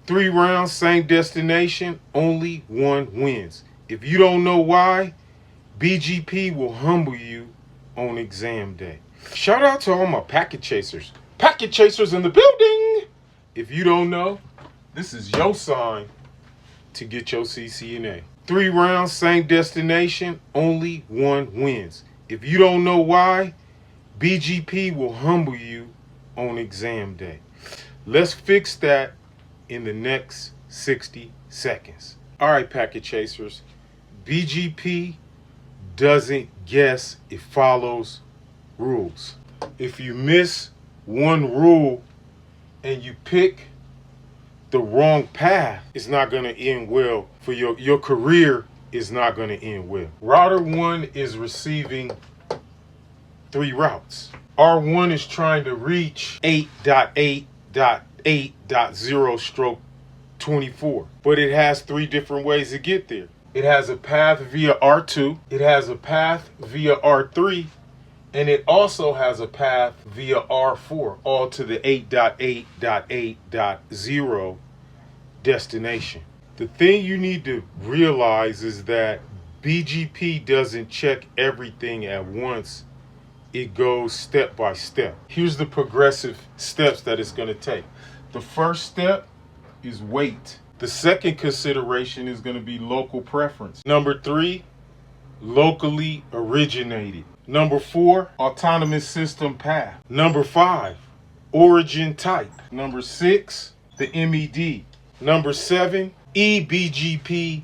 3 rounds, same destination, only one wins. If you don't know why, BGP will humble you on exam day. Shout out to all my packet chasers. Packet chasers in the building. If you don't know, this is your sign to get your CCNA. 3 rounds, same destination, only one wins. If you don't know why, BGP will humble you on exam day. Let's fix that in the next 60 seconds. All right, packet chasers. BGP doesn't guess, it follows rules. If you miss one rule and you pick the wrong path, it's not going to end well for your career is not going to end well. Router 1 is receiving 3 routes. R1 is trying to reach 8.8.8.0/24, but it has 3 different ways to get there. It has a path via R2, it has a path via R3, and it also has a path via R4, all to the 8.8.8.0 destination. The thing you need to realize is that BGP doesn't check everything at once. It goes step by step. Here's the progressive steps that it's going to take. The first step is wait. The second consideration is going to be local preference. Number 3, locally originated. Number 4, autonomous system path. Number 5, origin type. Number 6, the MED. Number 7, eBGP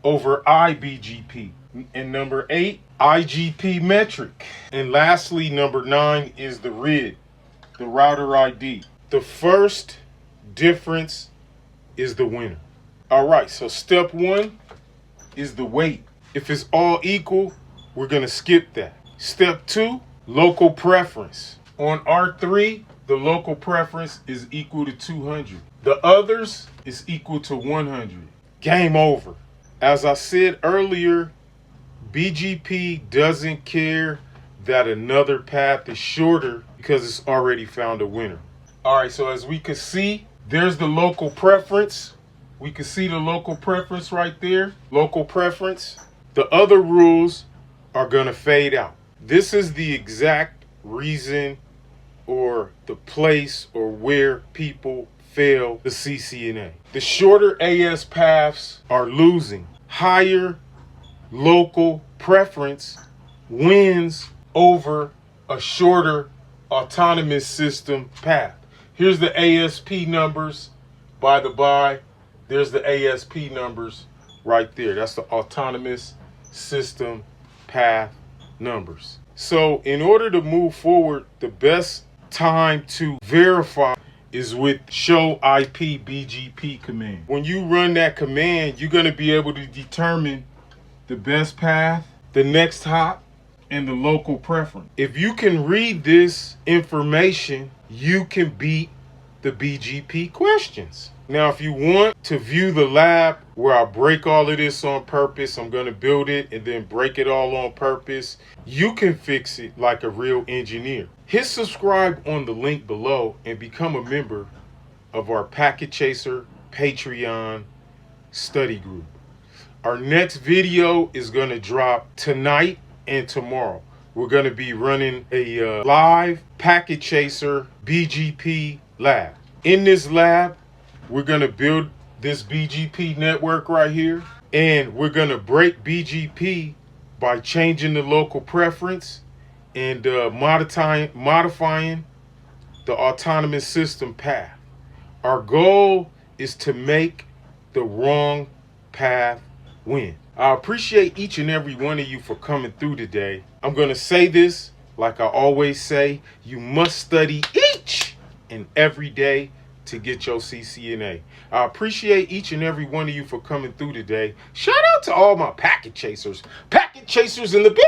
over iBGP. And number 8, IGP metric. And lastly, number 9 is the RID, the router ID. The first difference is the winner. All right, so step 1 is the wait. If it's all equal, we're going to skip that. Step 2, local preference. On R3, the local preference is equal to 200. The others is equal to 100. Game over. As I said earlier, BGP doesn't care that another path is shorter because it's already found a winner. All right, so as we can see, there's the local preference. We can see the local preference right there. Local preference. The other rules are going to fade out. This is the exact reason or the place or where people fail the CCNA. The shorter AS paths are losing. Higher local preference wins over a shorter autonomous system path. Here's the ASP numbers. By the by, there's the ASP numbers right there. That's the autonomous system path numbers. So in order to move forward, the best time to verify is with show IP BGP command. When you run that command, you're going to be able to determine the best path, the next hop, and the local preference. If you can read this information, you can beat the BGP questions. Now, if you want to view the lab where I break all of this on purpose, I'm going to build it and then break it all on purpose. You can fix it like a real engineer. Hit subscribe on the link below and become a member of our Packet Chaser Patreon study group. Our next video is going to drop tonight and tomorrow. We're going to be running a live Packet Chaser BGP lab. In this lab, we're going to build this BGP network right here, and we're going to break BGP by changing the local preference and modifying the autonomous system path. Our goal is to make the wrong path win. I appreciate each and every one of you for coming through today. I'm going to say this like I always say, you must study each and every day to get your CCNA. I appreciate each and every one of you for coming through today. Shout out to all my packet chasers. Packet chasers in the building.